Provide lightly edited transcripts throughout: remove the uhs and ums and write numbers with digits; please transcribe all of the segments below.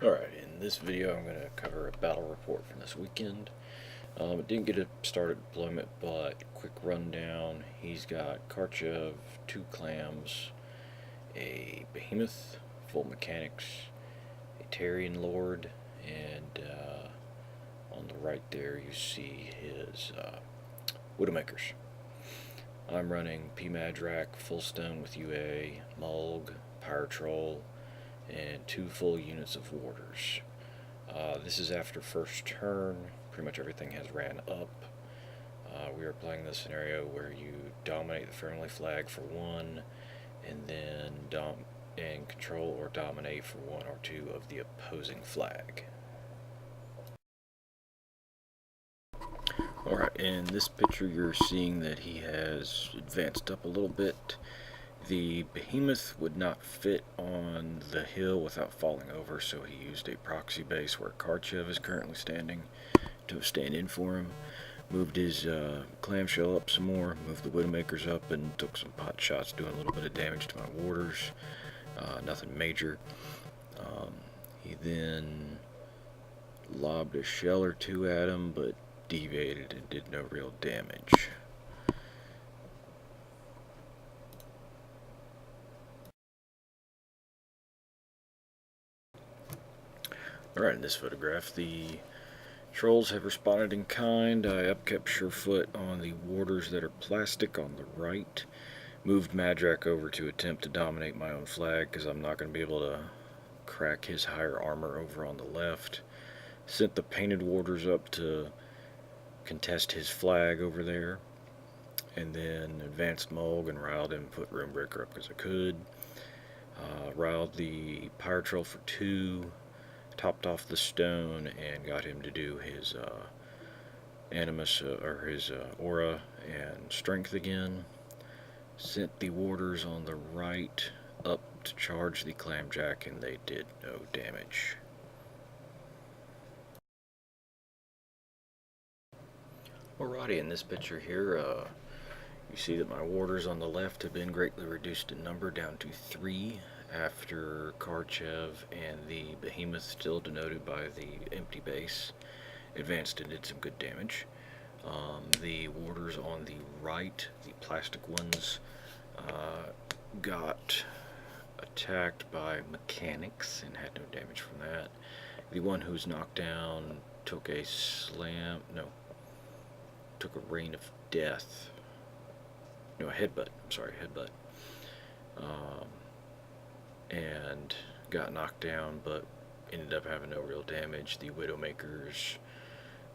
Alright, in this video I'm going to cover a battle report from this weekend. It didn't get a started deployment, but quick rundown. He's got Karchev, 2 clams, a behemoth, full mechanics, a Tarian lord, and on the right there you see his Widowmakers. I'm running P Madrak, full stone with UA, Mulg, Pyre Troll, and 2 full units of warders. This is after first turn. Pretty much everything has ran up. We are playing the scenario where you dominate the friendly flag for 1, and then control or dominate for 1 or 2 of the opposing flag. Alright, in this picture you're seeing that he has advanced up a little bit. The behemoth would not fit on the hill without falling over, so he used a proxy base where Karchev is currently standing to stand in for him. Moved his clamshell up some more, moved the Widowmakers up, and took some pot shots, doing a little bit of damage to my warders. Nothing major. He then lobbed a shell or 2 at him, but deviated and did no real damage. Alright, in this photograph, the trolls have responded in kind. I upkept Surefoot on the warders that are plastic on the right. Moved Madrak over to attempt to dominate my own flag, because I'm not going to be able to crack his higher armor over on the left. Sent the painted warders up to contest his flag over there. And then advanced Mulg and riled him, put Runebreaker up because I could. Riled the Pyre Troll for 2. Topped off the stone and got him to do his animus or his aura and strength again. Sent the warders on the right up to charge the clamjack, and they did no damage. Alrighty, in this picture here, you see that my warders on the left have been greatly reduced in number, down to 3 after Karchev and the behemoth, still denoted by the empty base, advanced and did some good damage. The warders on the right, the plastic ones, got attacked by mechanics and had no damage from that. The one who was knocked down took a took a rain of death. No, a headbutt. I'm sorry, headbutt. And got knocked down, but ended up having no real damage. The Widowmakers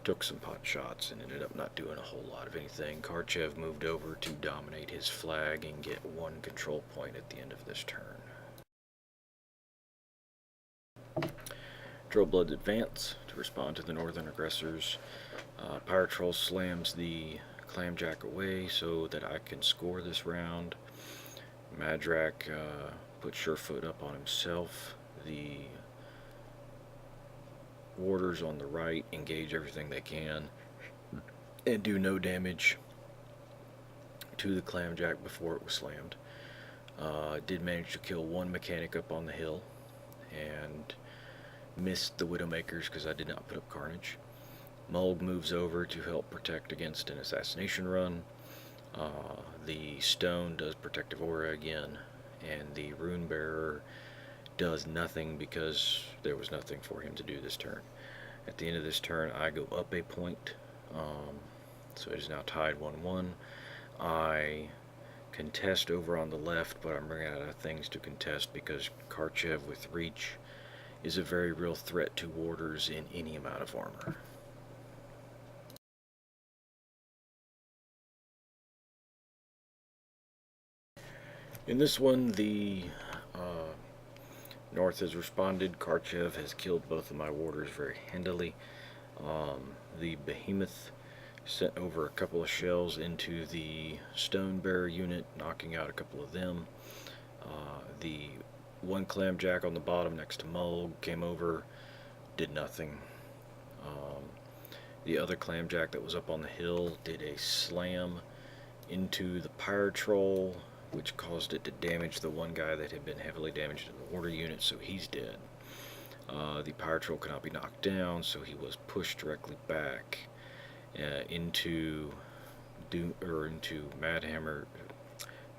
took some pot shots and ended up not doing a whole lot of anything. Karchev moved over to dominate his flag and get 1 control point at the end of this turn. Drillbloods advance to respond to the northern aggressors. Pyre Troll slams the clamjack away so that I can score this round. Madrak put Surefoot up on himself. The warders on the right engage everything they can and do no damage to the clamjack before it was slammed. Did manage to kill 1 mechanic up on the hill and missed the Widowmakers because I did not put up Carnage. Mulg moves over to help protect against an assassination run. The stone does protective aura again, and the rune bearer does nothing because there was nothing for him to do this turn. At the end of this turn, I go up a point, so it is now tied 1-1. I contest over on the left, but I'm running out of things to contest because Karchev with reach is a very real threat to warders in any amount of armor. In this one, the North has responded. Karchev has killed both of my warders very handily. The behemoth sent over a couple of shells into the stone bearer unit, knocking out a couple of them. The 1 clamjack on the bottom next to Mulg came over, did nothing. The other clamjack that was up on the hill did a slam into the Pyre Troll, which caused it to damage the 1 guy that had been heavily damaged in the warder unit, so he's dead. The Power Troll cannot be knocked down, so he was pushed directly back into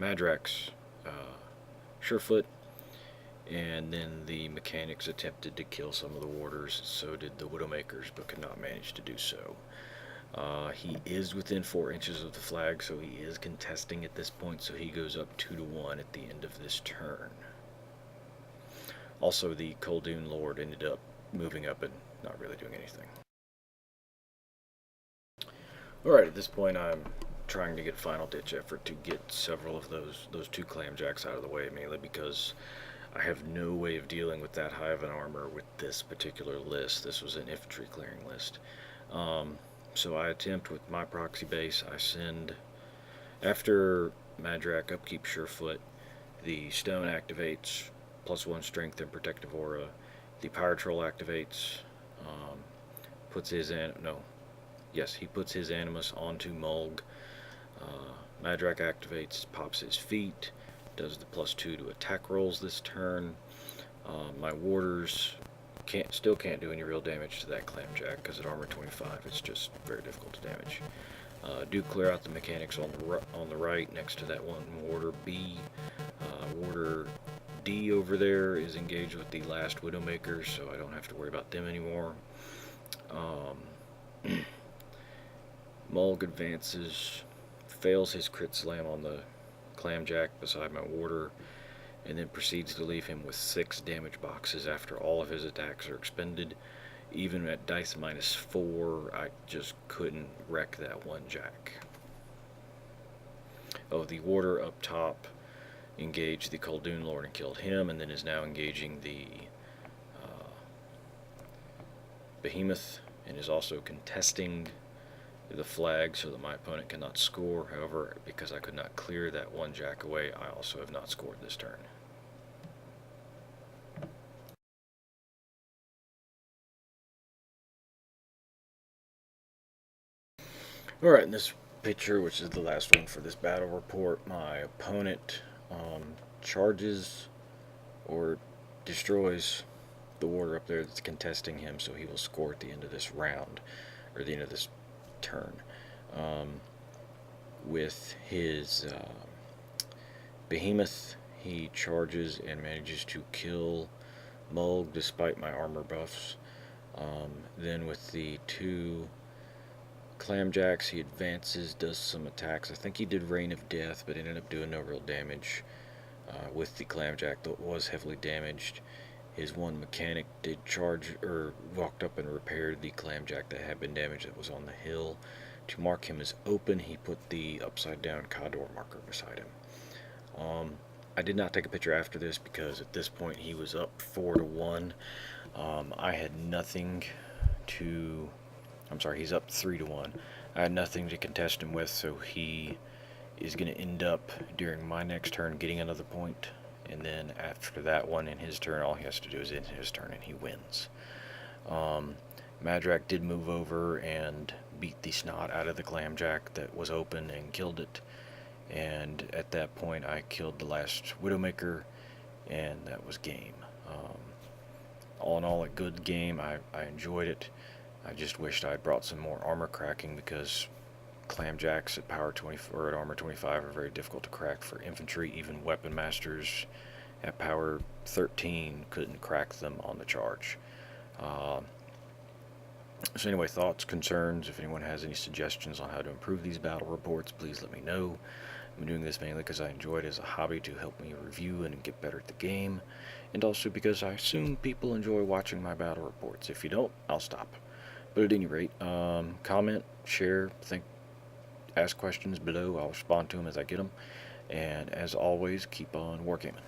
Madrak's Surefoot, and then the mechanics attempted to kill some of the warders, so did the Widowmakers, but could not manage to do so. He is within 4 inches of the flag, so he is contesting at this point, so he goes up 2-1 at the end of this turn. Also, the Khuldoon Lord ended up moving up and not really doing anything. Alright, at this point I'm trying to get final ditch effort to get several of those 2 Clamjacks out of the way, mainly because I have no way of dealing with that high of an armor with this particular list. This was an infantry clearing list. So I attempt with my proxy base. I send, after Madrak upkeep Surefoot, the stone activates +1 strength and protective aura. The Power Troll activates, puts his he puts his animus onto Mulg. Madrak activates, pops his feet, does the +2 to attack rolls this turn. My warders still can't do any real damage to that Clamjack because at armor 25 it's just very difficult to damage. Do clear out the mechanics on the right next to that one warder B. Warder D over there is engaged with the last Widowmakers, so I don't have to worry about them anymore. Mulg advances, fails his crit slam on the Clamjack beside my warder, and then proceeds to leave him with 6 damage boxes after all of his attacks are expended. Even at dice -4, I just couldn't wreck that one jack. Oh, the warder up top engaged the Khuldoon Lord and killed him, and then is now engaging the Behemoth, and is also contesting the flag so that my opponent cannot score. However, because I could not clear that one jack away, I also have not scored this turn. Alright, in this picture, which is the last one for this battle report, my opponent charges or destroys the warder up there that's contesting him, so he will score at the end of this round, or the end of this turn. With his Behemoth, he charges and manages to kill Mulg despite my armor buffs. Then with the 2 Clamjacks, he advances, does some attacks. I think he did Rain of Death, but ended up doing no real damage with the Clamjack that was heavily damaged. His one mechanic did charge, or walked up and repaired the Clamjack that had been damaged that was on the hill. To mark him as open, he put the upside down Khador marker beside him. I did not take a picture after this because at this point he was up 4-1. I had nothing to... I'm sorry, he's up 3-1. I had nothing to contest him with, so he is going to end up, during my next turn, getting another point. And then after that one, in his turn, all he has to do is end his turn and he wins. Madrak did move over and beat the snot out of the Clamjack that was open and killed it. And at that point, I killed the last Widowmaker, and that was game. All in all, a good game. I enjoyed it. I just wished I had brought some more armor cracking, because Clamjacks at power 20 or at armor 25 are very difficult to crack for infantry. Even weapon masters at power 13 couldn't crack them on the charge. So anyway, thoughts, concerns, if anyone has any suggestions on how to improve these battle reports, please let me know. I'm doing this mainly because I enjoy it as a hobby to help me review and get better at the game, and also because I assume people enjoy watching my battle reports. If you don't, I'll stop. But at any rate, comment, share, ask questions below. I'll respond to them as I get them. And as always, keep on wargaming.